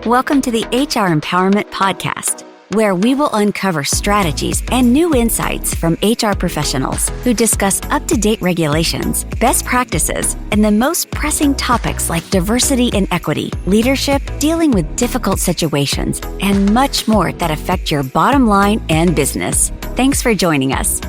Welcome to the HR Empowerment Podcast, where we will uncover strategies and new insights from HR professionals who discuss up-to-date regulations, best practices, and the most pressing topics like diversity and equity, leadership, dealing with difficult situations, and much more that affect your bottom line and business. Thanks for joining us.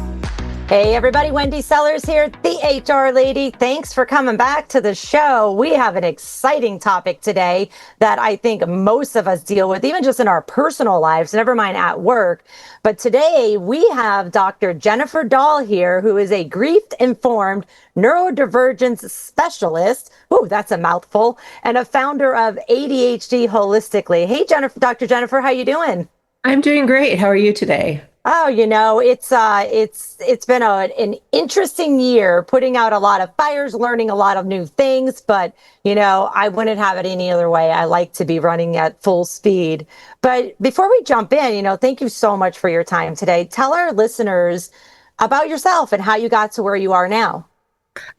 Hey everybody, Wendy Sellers here, the HR lady. Thanks for coming back to the show. We have an exciting topic today that I think most of us deal with, even just in our personal lives, never mind at work. But today we have Dr. Jennifer Dall here, who is a grief-informed neurodivergence specialist. Ooh, that's a mouthful. And a founder of ADHD Holistically. Hey, Jennifer, Dr. Jennifer, how you doing? I'm doing great. How are you today? Oh, it's been an interesting year, putting out a lot of fires, learning a lot of new things, but, I wouldn't have it any other way. I like to be running at full speed. But before we jump in, thank you so much for your time today. Tell our listeners about yourself and how you got to where you are now.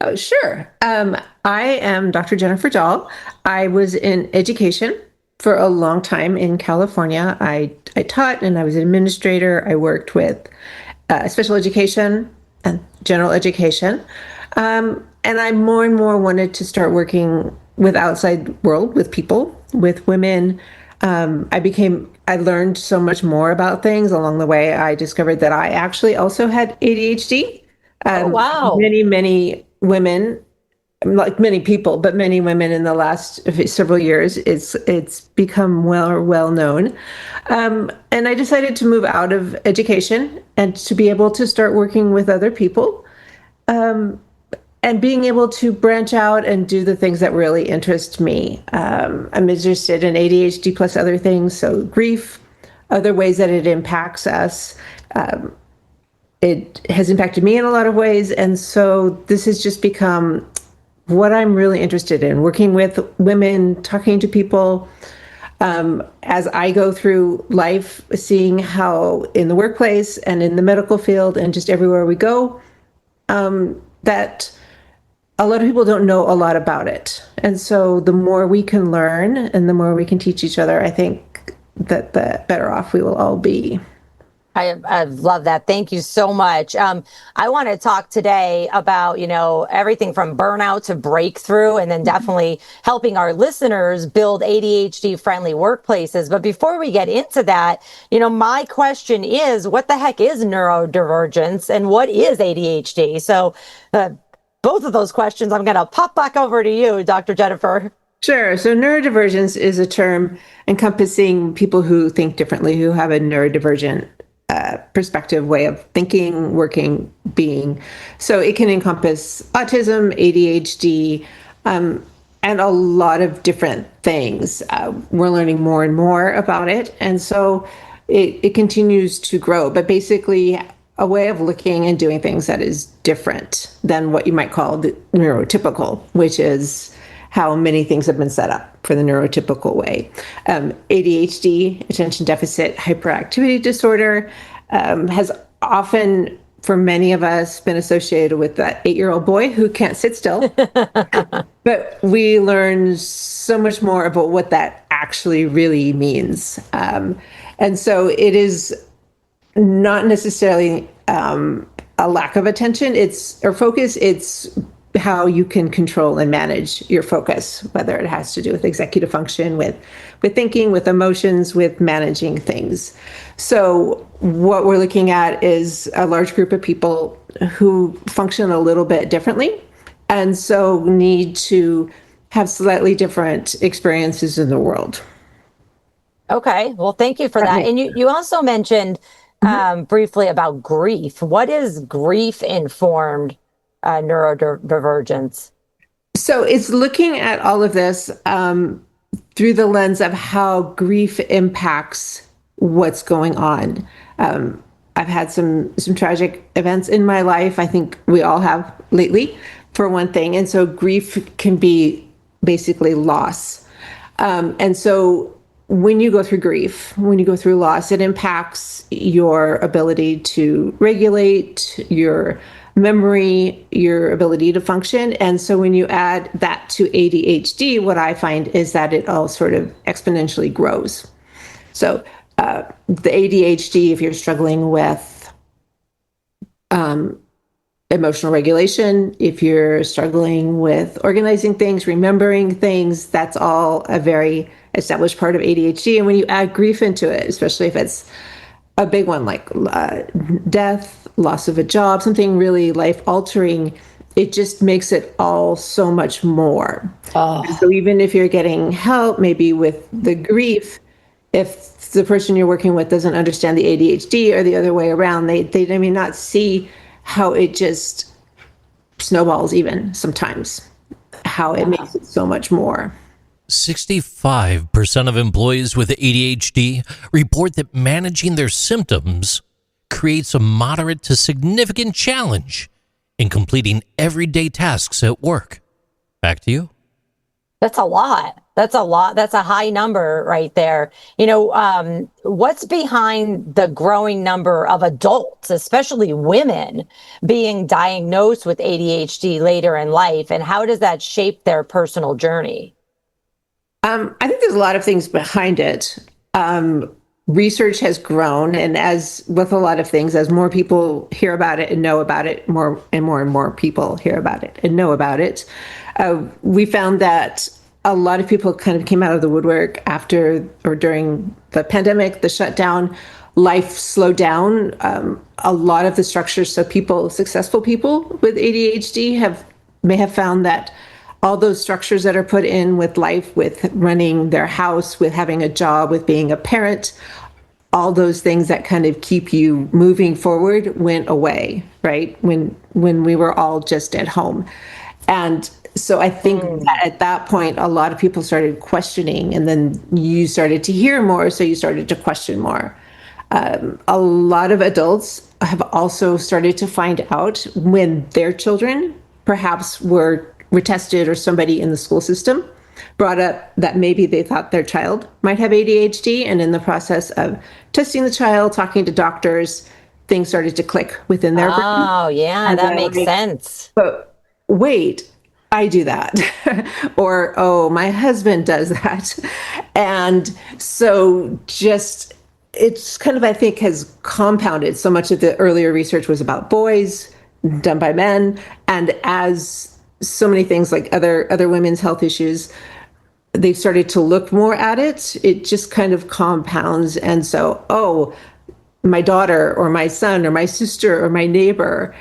Oh, sure. I am Dr. Jennifer Dall. I was in education for a long time in California. I taught and I was an administrator. I worked with special education and general education. And I more and more wanted to start working with outside world, with people, with women. I learned so much more about things along the way. I discovered that I actually also had ADHD. Oh, wow. Many women, like many people, but many women in the last several years, it's become well known. And I decided to move out of education and to be able to start working with other people, and being able to branch out and do the things that really interest me. I'm interested in ADHD plus other things, so grief, other ways that it impacts us. It has impacted me in a lot of ways, and so this has just become what I'm really interested in, working with women, talking to people, as I go through life, seeing how in the workplace and in the medical field and just everywhere we go, that a lot of people don't know a lot about it. And so the more we can learn and the more we can teach each other, I think that the better off we will all be. I love that. Thank you so much. I want to talk today about, everything from burnout to breakthrough, and then definitely helping our listeners build ADHD friendly workplaces. But before we get into that, my question is, what the heck is neurodivergence and what is ADHD? So both of those questions, I'm going to pop back over to you, Dr. Jennifer. Sure. So neurodivergence is a term encompassing people who think differently, who have a neurodivergent perspective, way of thinking, working, being. So it can encompass autism, ADHD, and a lot of different things. We're learning more and more about it. And so it continues to grow, but basically a way of looking and doing things that is different than what you might call the neurotypical, which is how many things have been set up for the neurotypical way. ADHD, attention deficit hyperactivity disorder, has often, for many of us, been associated with that 8-year-old boy who can't sit still. But we learn so much more about what that actually really means. And so it is not necessarily a lack of attention, or focus, it's how you can control and manage your focus, whether it has to do with executive function, with thinking, with emotions, with managing things. So what we're looking at is a large group of people who function a little bit differently, and so need to have slightly different experiences in the world. Okay, well, thank you for that. And you also mentioned briefly about grief. What is grief-informed neurodivergence? So it's looking at all of this through the lens of how grief impacts what's going on. I've had some tragic events in my life. I think we all have lately, for one thing. And so grief can be basically loss. And so when you go through grief, when you go through loss, it impacts your ability to regulate your memory, your ability to function. And so when you add that to ADHD, what I find is that it all sort of exponentially grows. So the ADHD, if you're struggling with emotional regulation, if you're struggling with organizing things, remembering things, that's all a very established part of ADHD. And when you add grief into it, especially if it's a big one like death, loss of a job, something really life-altering, it just makes it all so much more. So even if you're getting help, maybe with the grief, if the person you're working with doesn't understand the ADHD or the other way around, they may not see how it just snowballs even sometimes, how it makes it so much more. 65% of employees with ADHD report that managing their symptoms creates a moderate to significant challenge in completing everyday tasks at work. Back to you. That's a lot. That's a lot. That's a high number right there. What's behind the growing number of adults, especially women, being diagnosed with ADHD later in life, and how does that shape their personal journey? I think there's a lot of things behind it. Research has grown, and as with a lot of things, as more people hear about it and know about it, more and more people hear about it and know about it, we found that a lot of people kind of came out of the woodwork after or during the pandemic, the shutdown. Life slowed down. A lot of the structures, so successful people with ADHD may have found that all those structures that are put in with life, with running their house, with having a job, with being a parent, all those things that kind of keep you moving forward went away, right? When we were all just at home. And so I think that at that point, a lot of people started questioning, and then you started to hear more, so you started to question more. A lot of adults have also started to find out when their children perhaps were tested, or somebody in the school system brought up that maybe they thought their child might have ADHD. And in the process of testing the child, talking to doctors, things started to click within their brain. Oh, yeah, that makes sense. But wait, I do that. Or, oh, my husband does that. And so it's kind of, I think, has compounded. So much of the earlier research was about boys, done by men. And as so many things like other women's health issues, they've started to look more at it. It just kind of compounds. And so, oh, my daughter or my son or my sister or my neighbor,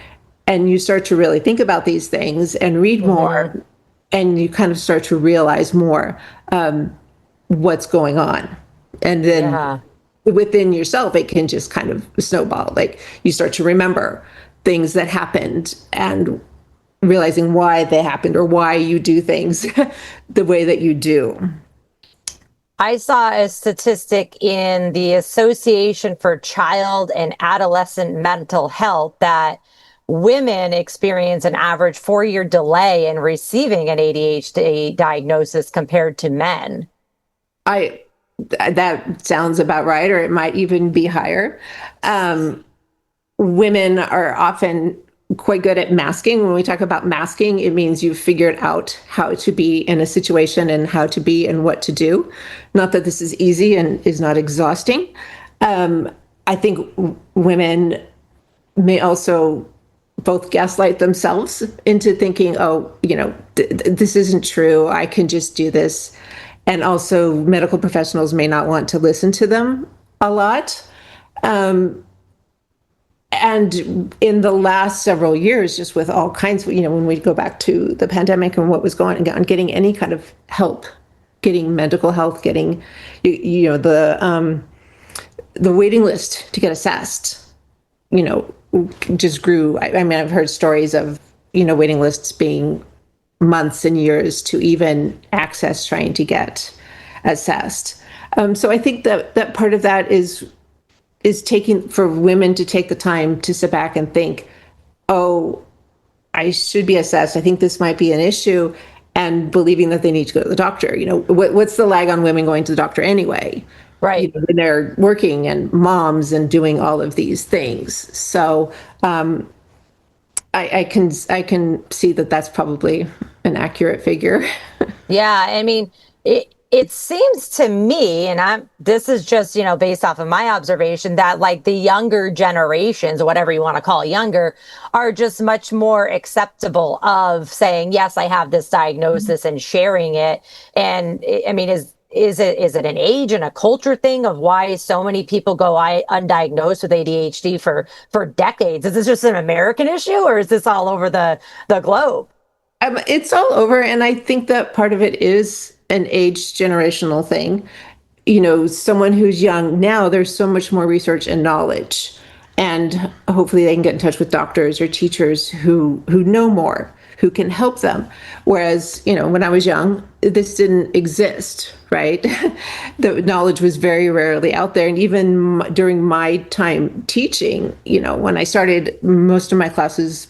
and you start to really think about these things and read more, and you kind of start to realize more what's going on. And then within yourself, it can just kind of snowball. Like you start to remember things that happened and realizing why they happened or why you do things the way that you do. I saw a statistic in the Association for Child and Adolescent Mental Health that women experience an average 4-year delay in receiving an ADHD diagnosis compared to men. That sounds about right, or it might even be higher. Women are often quite good at masking. When we talk about masking, it means you've figured out how to be in a situation and how to be and what to do. Not that this is easy and is not exhausting. I think women may also both gaslight themselves into thinking, oh, this isn't true. I can just do this. And also medical professionals may not want to listen to them a lot. And in the last several years, just with all kinds of, when we go back to the pandemic and what was going on, getting any kind of help, getting medical health, getting, the waiting list to get assessed, just grew. I mean, I've heard stories of, waiting lists being months and years to even access trying to get assessed. So I think that part of that is taking, for women to take the time to sit back and think, oh, I should be assessed. I think this might be an issue, and believing that they need to go to the doctor. What's the lag on women going to the doctor anyway? Right. When they're working and moms and doing all of these things. So I can see that that's probably an accurate figure. Yeah, I mean, it seems to me, and this is just, based off of my observation, that like the younger generations, whatever you want to call younger, are just much more acceptable of saying, yes, I have this diagnosis and sharing it. And I mean, is it an age and a culture thing of why so many people go undiagnosed with ADHD for decades? Is this just an American issue, or is this all over the globe? It's all over, and I think that part of it is an age generational thing. Someone who's young now, there's so much more research and knowledge, and hopefully they can get in touch with doctors or teachers who know more, who can help them. Whereas, when I was young, this didn't exist, right? The knowledge was very rarely out there. And even during my time teaching, when I started, most of my classes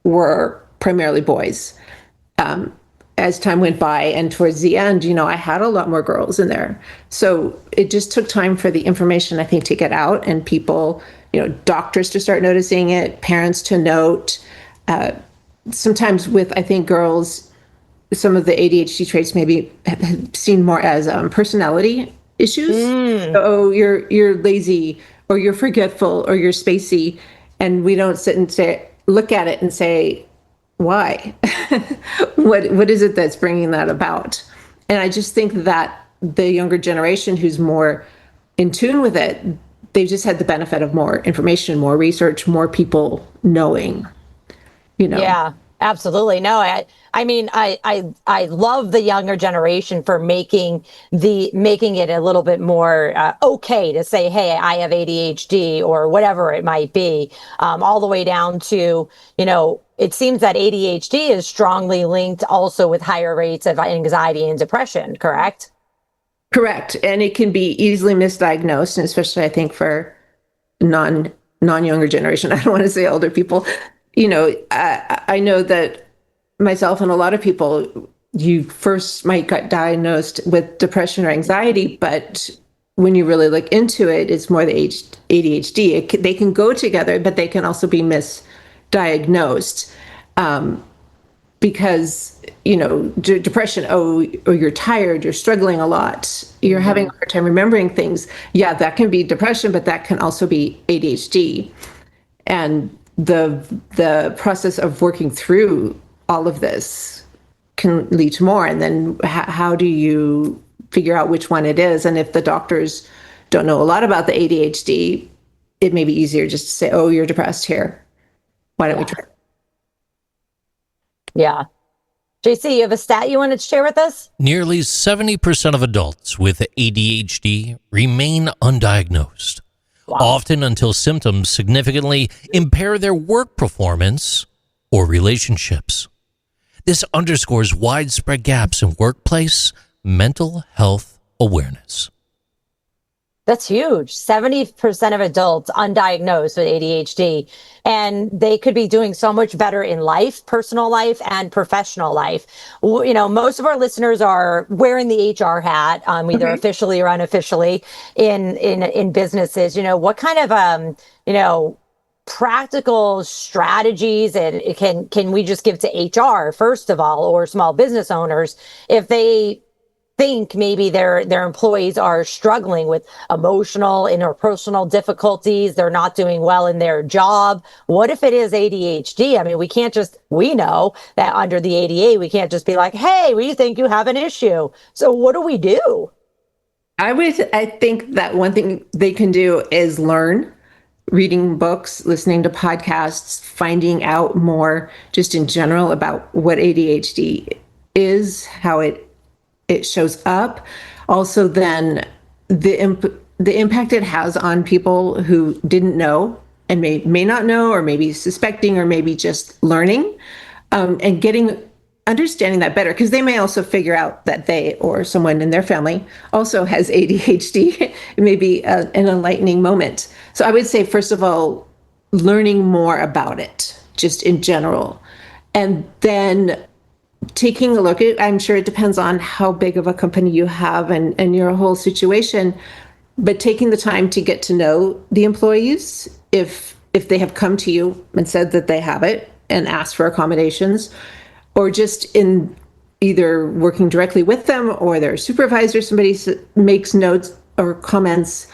were primarily boys. As time went by and towards the end, I had a lot more girls in there. So it just took time for the information, I think, to get out, and people, doctors to start noticing it, parents to note. Sometimes with, I think, girls, some of the ADHD traits may be seen more as personality issues. Oh, you're lazy, or you're forgetful, or you're spacey. And we don't sit and look at it and say, why? What is it that's bringing that about? And I just think that the younger generation who's more in tune with it, they've just had the benefit of more information, more research, more people knowing, Yeah, absolutely. No, I mean, I love the younger generation for making it a little bit more okay to say, hey, I have ADHD or whatever it might be, all the way down to, it seems that ADHD is strongly linked also with higher rates of anxiety and depression, correct? Correct. And it can be easily misdiagnosed, and especially, I think, for non-younger generation. I don't want to say older people. I know that myself and a lot of people, you first might get diagnosed with depression or anxiety, but when you really look into it, it's more the ADHD. They can go together, but they can also be misdiagnosed because, depression, or you're tired, you're struggling a lot, you're having a hard time remembering things. Yeah, that can be depression, but that can also be ADHD. And the process of working through all of this can lead to more. And then how do you figure out which one it is? And if the doctors don't know a lot about the ADHD, it may be easier just to say, oh, you're depressed here. Why don't we try? Yeah. JC, you have a stat you wanted to share with us? Nearly 70% of adults with ADHD remain undiagnosed. Wow. Often until symptoms significantly impair their work performance or relationships. This underscores widespread gaps in workplace mental health awareness. That's huge. 70% of adults undiagnosed with ADHD, and they could be doing so much better in life, personal life and professional life. Most of our listeners are wearing the HR hat, either officially or unofficially in businesses. What kind of, practical strategies and can we just give to HR, first of all, or small business owners if they think maybe their employees are struggling with emotional, interpersonal difficulties, they're not doing well in their job? What if it is ADHD? I mean, we know that under the ADA, we can't just be like, hey, we think you have an issue. So what do we do? I think that one thing they can do is learn, reading books, listening to podcasts, finding out more just in general about what ADHD is, how it shows up. Also, then the impact it has on people who didn't know and may not know, or maybe suspecting, or maybe just learning, and understanding that better, because they may also figure out that they or someone in their family also has ADHD. It may be an enlightening moment. So I would say, first of all, learning more about it, just in general, and then taking a look at, I'm sure it depends on how big of a company you have and your whole situation, but taking the time to get to know the employees. If if they have come to you and said that they have it and asked for accommodations, or just in either working directly with them or their supervisor, somebody makes notes or comments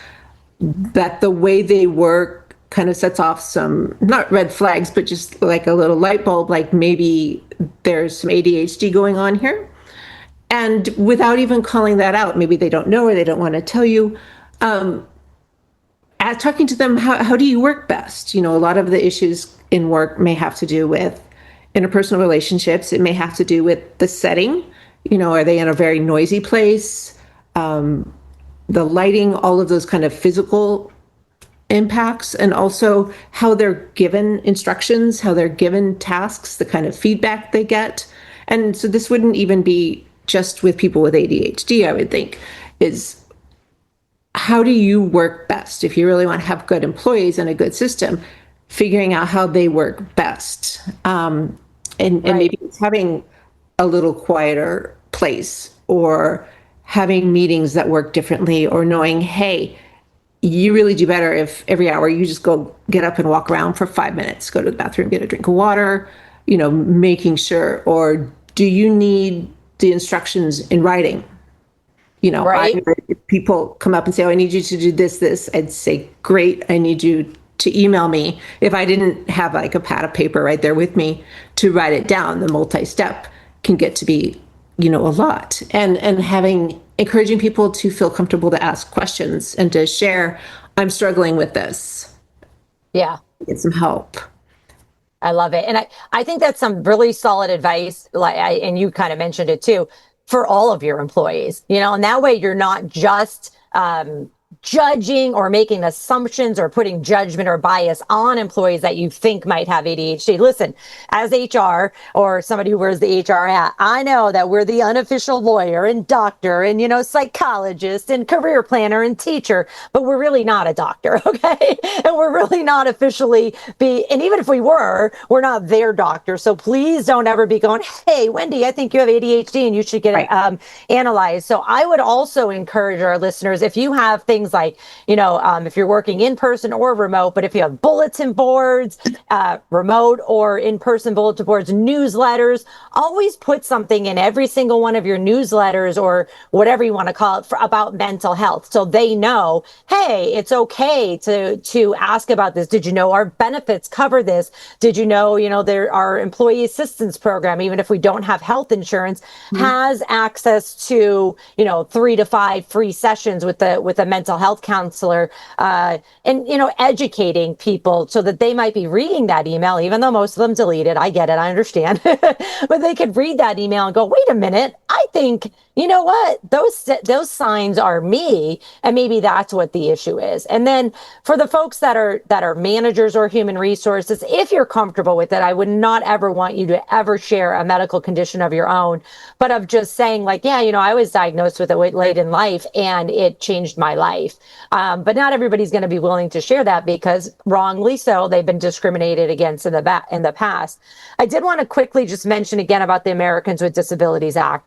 that the way they work kind of sets off some, not red flags, but just like a little light bulb, like maybe there's some ADHD going on here. And without even calling that out, maybe they don't know or they don't want to tell you, talking to them, how do you work best? A lot of the issues in work may have to do with interpersonal relationships. It may have to do with the setting. Are they in a very noisy place? The lighting, all of those kind of physical impacts, and also how they're given instructions, how they're given tasks, the kind of feedback they get. And so this wouldn't even be just with people with ADHD, I would think, is how do you work best? If you really want to have good employees and a good system, figuring out how they work best. And maybe it's having a little quieter place, or having meetings that work differently, or knowing, hey, you really do better if every hour you just get up and walk around for 5 minutes, go to the bathroom, get a drink of water, making sure, or do you need the instructions in writing? Right. If people come up and say, oh, I need you to do this, I'd say, great, I need you to email me. If I didn't have like a pad of paper right there with me to write it down, the multi-step can get to be, a lot. And encouraging people to feel comfortable to ask questions and to share, I'm struggling with this. Yeah. Get some help. I love it. And I think that's some really solid advice. And you kind of mentioned it too, for all of your employees, and that way you're not just, judging or making assumptions or putting judgment or bias on employees that you think might have ADHD. Listen, as HR or somebody who wears the HR hat, I know that we're the unofficial lawyer and doctor and, psychologist and career planner and teacher, but we're really not a doctor. Okay. And we're really not officially and even if we were, we're not their doctor. So please don't ever be going, hey, Wendy, I think you have ADHD and you should get it analyzed. So I would also encourage our listeners, if you have things like, if you're working in person or remote, but if you have bulletin boards, remote or in-person bulletin boards, newsletters, always put something in every single one of your newsletters or whatever you want to call it about mental health. So they know, hey, it's okay to ask about this. Did you know our benefits cover this? Did you know, our employee assistance program, even if we don't have health insurance, has access to, 3 to 5 free sessions with a mental health counselor, and, educating people so that they might be reading that email, even though most of them delete it. I get it. I understand. But they could read that email and go, wait a minute. I think, you know what? Those signs are me. And maybe that's what the issue is. And then for the folks that are managers or human resources, if you're comfortable with it, I would not ever want you to ever share a medical condition of your own, but of just saying like, yeah, I was diagnosed with it late in life and it changed my life. But not everybody's going to be willing to share that because wrongly so, they've been discriminated against in the past. I did want to quickly just mention again about the Americans with Disabilities Act.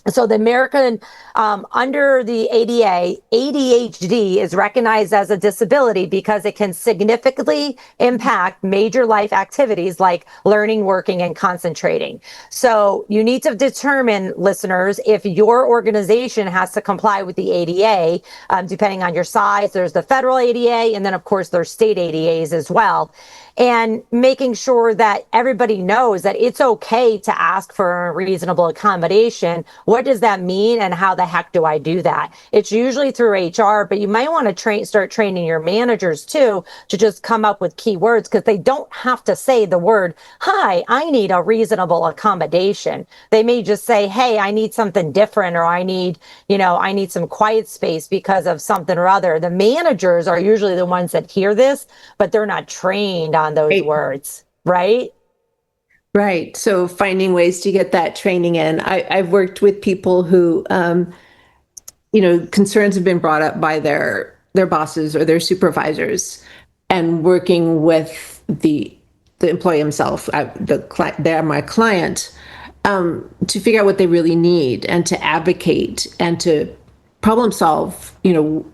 So the American, under the ADA, ADHD is recognized as a disability because it can significantly impact major life activities like learning, working, and concentrating. So you need to determine, listeners, if your organization has to comply with the ADA, depending on your size. There's the federal ADA, and then of course there's state ADAs as well. And making sure that everybody knows that it's okay to ask for a reasonable accommodation. What does that mean and how the heck do I do that? It's usually through HR, but you might want to start training your managers too to just come up with key words because they don't have to say the word, hi, I need a reasonable accommodation. They may just say, hey, I need something different, or I need some quiet space because of something or other. The managers are usually the ones that hear this, but they're not trained on those words, right? Right. So finding ways to get that training in. I've worked with people who, concerns have been brought up by their bosses or their supervisors, and working with the employee himself, they're my client, to figure out what they really need and to advocate and to problem solve.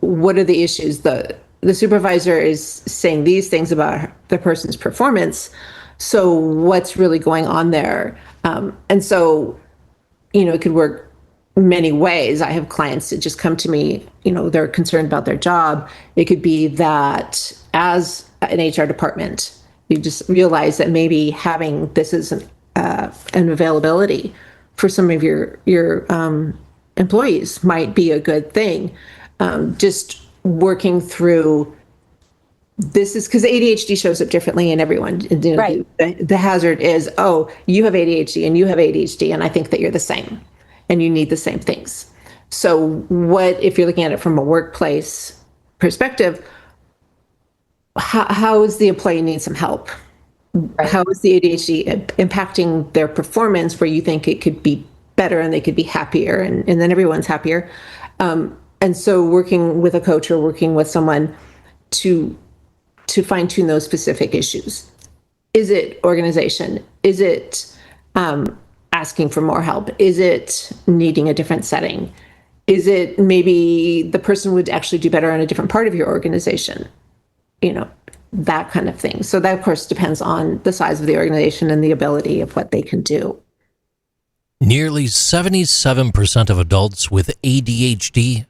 What are the issues, the the supervisor is saying these things about the person's performance. So what's really going on there? And so, it could work many ways. I have clients that just come to me, they're concerned about their job. It could be that as an HR department, you just realize that maybe having this as an availability for some of your employees might be a good thing. Just working through this is because ADHD shows up differently in everyone. Right. The hazard is, oh, you have ADHD and you have ADHD, and I think that you're the same and you need the same things. So what, if you're looking at it from a workplace perspective, how is the employee need some help? Right. How is the ADHD impacting their performance where you think it could be better and they could be happier and then everyone's happier? And so working with a coach or working with someone to fine tune those specific issues. Is it organization? Is it asking for more help? Is it needing a different setting? Is it maybe the person would actually do better in a different part of your organization? That kind of thing. So that, of course, depends on the size of the organization and the ability of what they can do. Nearly 77% of adults with ADHD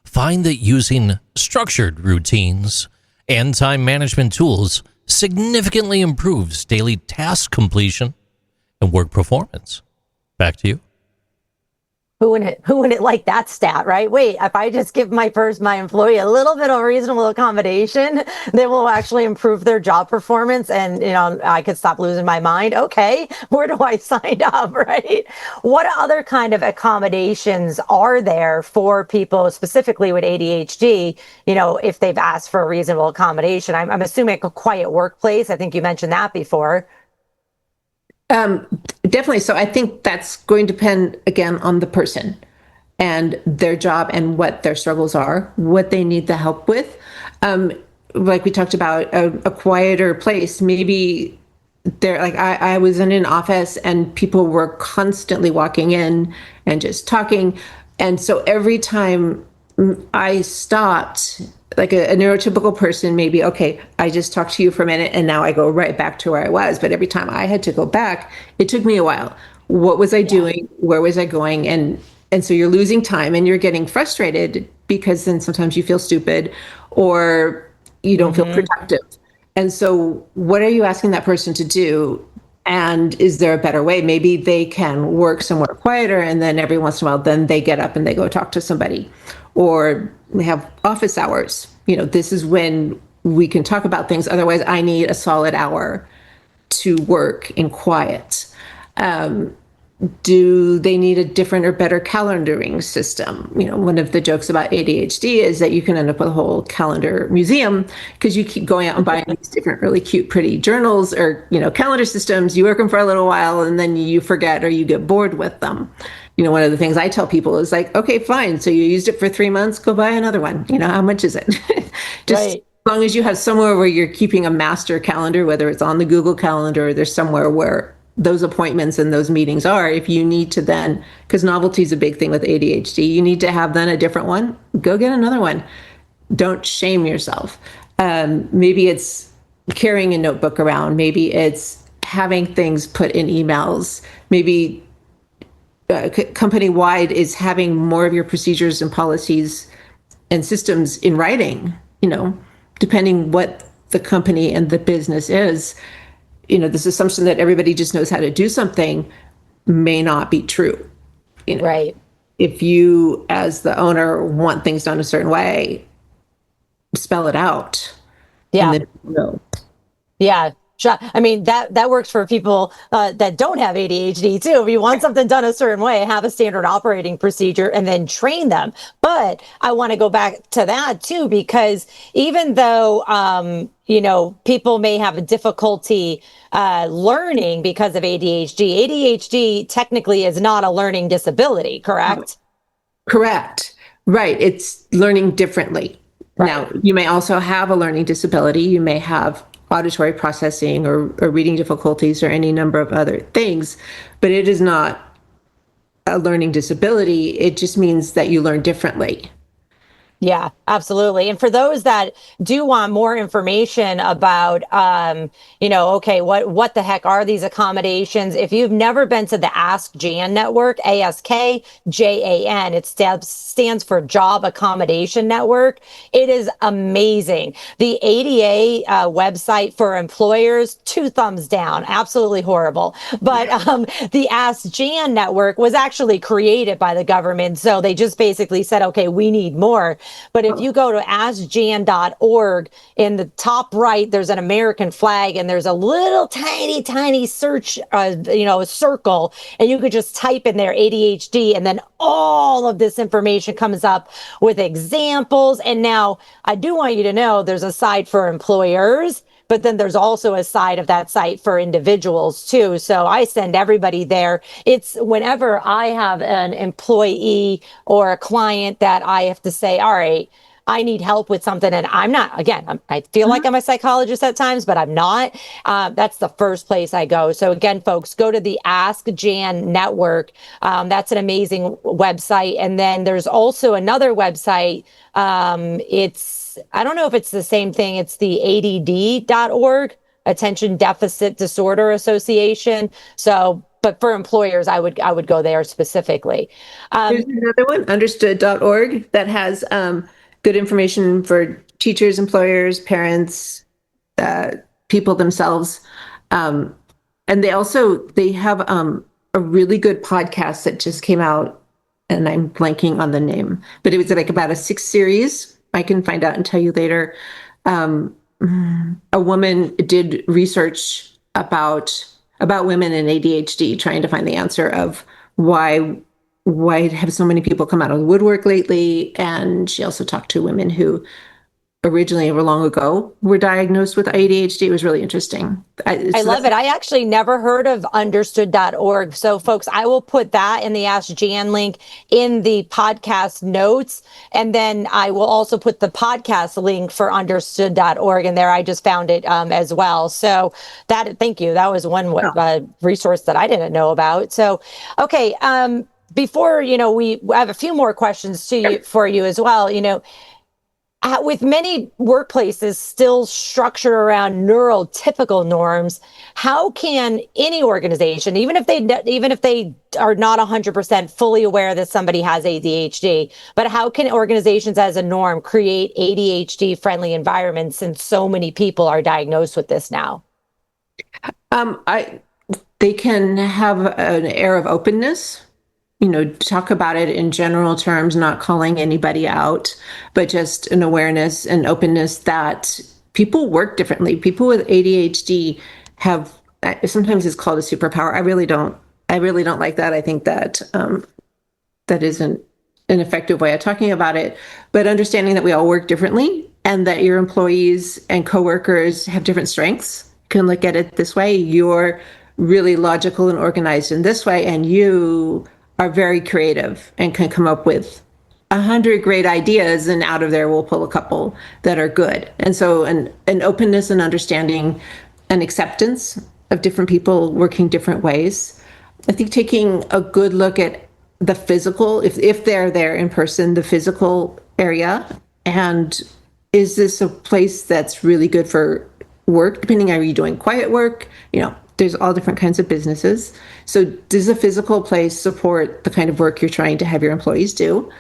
find that using structured routines and time management tools significantly improves daily task completion and work performance. Back to you. Who wouldn't like that stat, right? Wait, if I just give my employee a little bit of reasonable accommodation, they will actually improve their job performance and, I could stop losing my mind. Okay, where do I sign up, right? What other kind of accommodations are there for people specifically with ADHD, if they've asked for a reasonable accommodation? I'm assuming a quiet workplace. I think you mentioned that before. Definitely. So I think that's going to depend, again, on the person and their job and what their struggles are, what they need the help with. Like we talked about, a quieter place, maybe they're like, I was in an office and people were constantly walking in and just talking. And so every time I stopped, like a neurotypical person, maybe, okay, I just talked to you for a minute and now I go right back to where I was. But every time I had to go back, it took me a while. What was I doing? Where was I going? And so you're losing time and you're getting frustrated because then sometimes you feel stupid or you don't feel productive. And so what are you asking that person to do? And is there a better way? Maybe they can work somewhere quieter and then every once in a while, then they get up and they go talk to somebody. Or we have office hours. This is when we can talk about things. Otherwise, I need a solid hour to work in quiet. Do they need a different or better calendaring system? One of the jokes about ADHD is that you can end up with a whole calendar museum because you keep going out and buying these different really cute, pretty journals or, calendar systems. You work them for a little while and then you forget or you get bored with them. One of the things I tell people is like, okay, fine. So you used it for 3 months, go buy another one. How much is it? Just right. As long as you have somewhere where you're keeping a master calendar, whether it's on the Google Calendar or there's somewhere where those appointments and those meetings are, if you need to then, because novelty is a big thing with ADHD, you need to have then a different one, go get another one. Don't shame yourself. Maybe it's carrying a notebook around. Maybe it's having things put in emails. Maybe company-wide is having more of your procedures and policies and systems in writing, depending what the company and the business is. This assumption that everybody just knows how to do something may not be true. Right. If you, as the owner, want things done a certain way, spell it out. Yeah. And then, Yeah. I mean, that works for people that don't have ADHD too. If you want something done a certain way, have a standard operating procedure and then train them. But I want to go back to that too, because even though, people may have a difficulty learning because of ADHD, ADHD technically is not a learning disability, correct? Correct. Right. It's learning differently. Right. Now, you may also have a learning disability. You may have auditory processing or reading difficulties or any number of other things, but it is not a learning disability. It just means that you learn differently. Yeah, absolutely. And for those that do want more information about, okay, what the heck are these accommodations? If you've never been to the Ask Jan network, ASKJAN, it stands for Job Accommodation Network. It is amazing. The ADA website for employers, 2 thumbs down, absolutely horrible. But the Ask Jan network was actually created by the government. So they just basically said, okay, we need more. But if you go to askjan.org, in the top right, there's an American flag and there's a little tiny search, circle. And you could just type in there ADHD, and then all of this information comes up with examples. And now I do want you to know there's a side for employers, but then there's also a side of that site for individuals too. So I send everybody there. It's whenever I have an employee or a client that I have to say, all right, I need help with something. And I'm not, again, I feel like I'm a psychologist at times, but I'm not. That's the first place I go. So again, folks, go to the Ask Jan network. That's an amazing website. And then there's also another website. I don't know if it's the same thing. It's the ADD.org, Attention Deficit Disorder Association. So, but for employers, I would go there specifically. There's another one, understood.org, that has good information for teachers, employers, parents, people themselves. And they have a really good podcast that just came out, and I'm blanking on the name, but it was like about a 6 series. I can find out and tell you later. A woman did research about women and ADHD, trying to find the answer of why have so many people come out of the woodwork lately. And she also talked to women who originally, long ago, were diagnosed with ADHD. It was really interesting. I love it. I actually never heard of understood.org. So folks, I will put that in the Ask Jan link in the podcast notes. And then I will also put the podcast link for understood.org in there. I just found it as well. So thank you. That was one resource that I didn't know about. So, okay. Before, we have a few more questions for you as well. With many workplaces still structured around neurotypical norms, how can any organization, even if they are not 100% fully aware that somebody has ADHD, but how can organizations as a norm create ADHD-friendly environments since so many people are diagnosed with this now? They can have an air of openness. Talk about it in general terms, not calling anybody out, but just an awareness and openness that people work differently. People with ADHD have, sometimes it's called a superpower. I really don't like that. I think that that isn't an effective way of talking about it, but understanding that we all work differently and that your employees and coworkers have different strengths. You can look at it this way. You're really logical and organized in this way, and you are very creative and can come up with 100 great ideas, and out of there we'll pull a couple that are good. And so an openness and understanding and acceptance of different people working different ways. I think taking a good look at the physical, if they're there in person, the physical area, and is this a place that's really good for work, depending, are you doing quiet work? There's all different kinds of businesses. So does a physical place support the kind of work you're trying to have your employees do?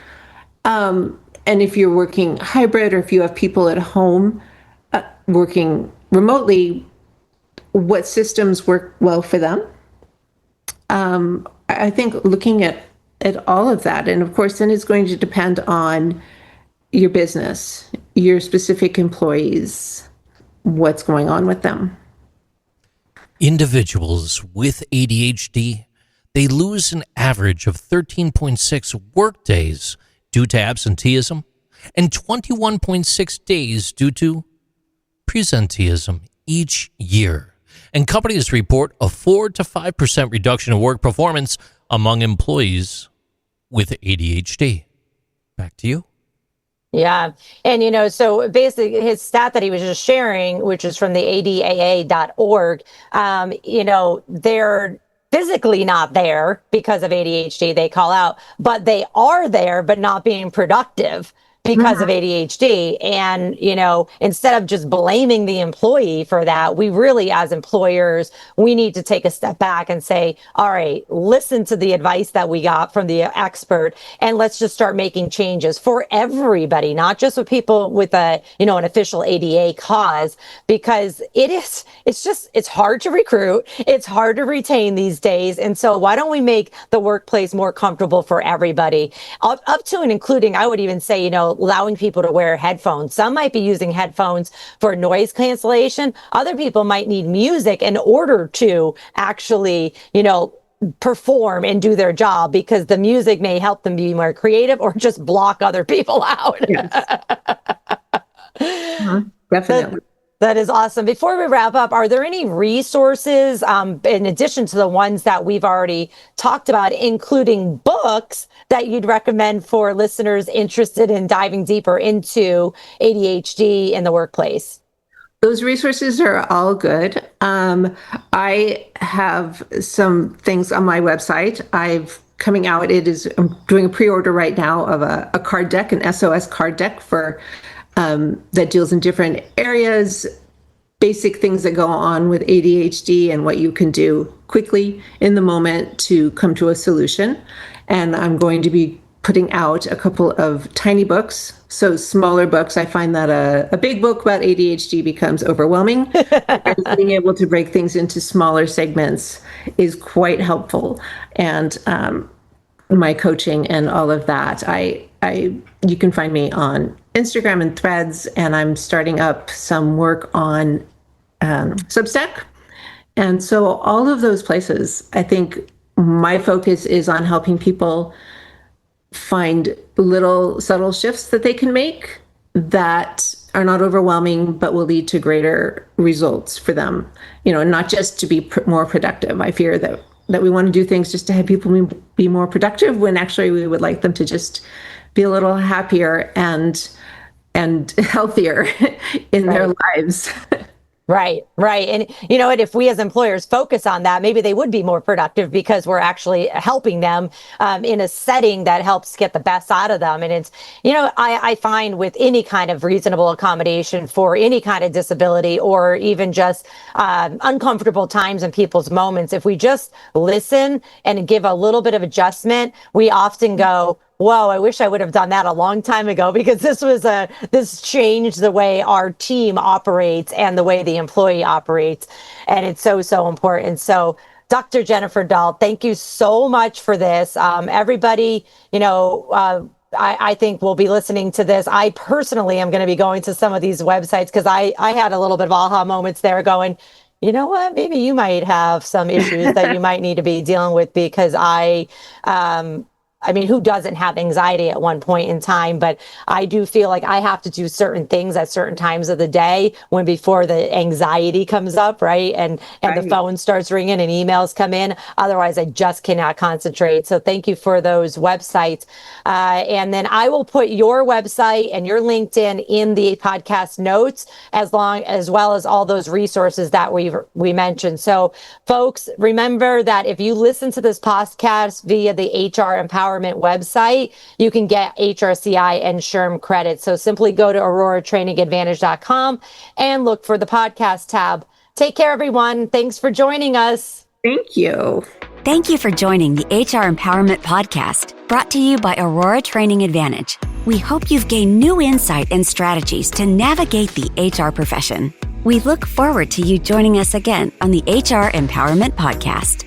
And if you're working hybrid, or if you have people at home working remotely, what systems work well for them? I think looking at all of that, and of course, then it's going to depend on your business, your specific employees, what's going on with them. Individuals with ADHD, they lose an average of 13.6 work days due to absenteeism and 21.6 days due to presenteeism each year. And companies report a 4 to 5% reduction in work performance among employees with ADHD. Back to you. Yeah. And, so basically his stat that he was just sharing, which is from the ADAA.org, they're physically not there because of ADHD, they call out, but they are there, but not being productive because of ADHD. And, instead of just blaming the employee for that, we really, as employers, we need to take a step back and say, all right, listen to the advice that we got from the expert, and let's just start making changes for everybody, not just with people with an official ADA cause, because it's hard to recruit. It's hard to retain these days. And so why don't we make the workplace more comfortable for everybody, up to and including, I would even say, allowing people to wear headphones. Some might be using headphones for noise cancellation. Other people might need music in order to actually, perform and do their job, because the music may help them be more creative or just block other people out. Yes. Definitely. That is awesome. Before we wrap up, are there any resources, in addition to the ones that we've already talked about, including books, that you'd recommend for listeners interested in diving deeper into ADHD in the workplace? Those resources are all good. I have some things on my website. I'm doing a pre-order right now of a card deck, an SOS card deck for that deals in different areas, basic things that go on with ADHD and what you can do quickly in the moment to come to a solution. And I'm going to be putting out a couple of tiny books. So smaller books. I find that a big book about ADHD becomes overwhelming. And being able to break things into smaller segments is quite helpful. And my coaching and all of that, you can find me on Instagram and Threads, and I'm starting up some work on Substack. And so all of those places, I think my focus is on helping people find little subtle shifts that they can make that are not overwhelming, but will lead to greater results for them, not just to be more productive. I fear that we want to do things just to have people be more productive, when actually we would like them to just be a little happier and healthier in their lives. Right. And if we as employers focus on that, maybe they would be more productive, because we're actually helping them in a setting that helps get the best out of them. And it's, I find with any kind of reasonable accommodation for any kind of disability, or even just uncomfortable times in people's moments, if we just listen and give a little bit of adjustment, we often go, whoa, I wish I would have done that a long time ago, because this changed the way our team operates and the way the employee operates. And it's so important. So Dr. Jennifer Dall, thank you so much for this. Everybody, I think will be listening to this. I personally am going to be going to some of these websites, because I had a little bit of aha moments there going, you know what, maybe you might have some issues that you might need to be dealing with, because who doesn't have anxiety at one point in time? But I do feel like I have to do certain things at certain times of the day before the anxiety comes up, right? And the phone starts ringing and emails come in. Otherwise, I just cannot concentrate. So thank you for those websites. And then I will put your website and your LinkedIn in the podcast notes, as well as all those resources that we mentioned. So folks, remember that if you listen to this podcast via the HR Empowerment website, you can get HRCI and SHRM credits. So simply go to auroratrainingadvantage.com and look for the podcast tab. Take care, everyone. Thanks for joining us. Thank you. Thank you for joining the HR Empowerment Podcast, brought to you by Aurora Training Advantage. We hope you've gained new insight and strategies to navigate the HR profession. We look forward to you joining us again on the HR Empowerment Podcast.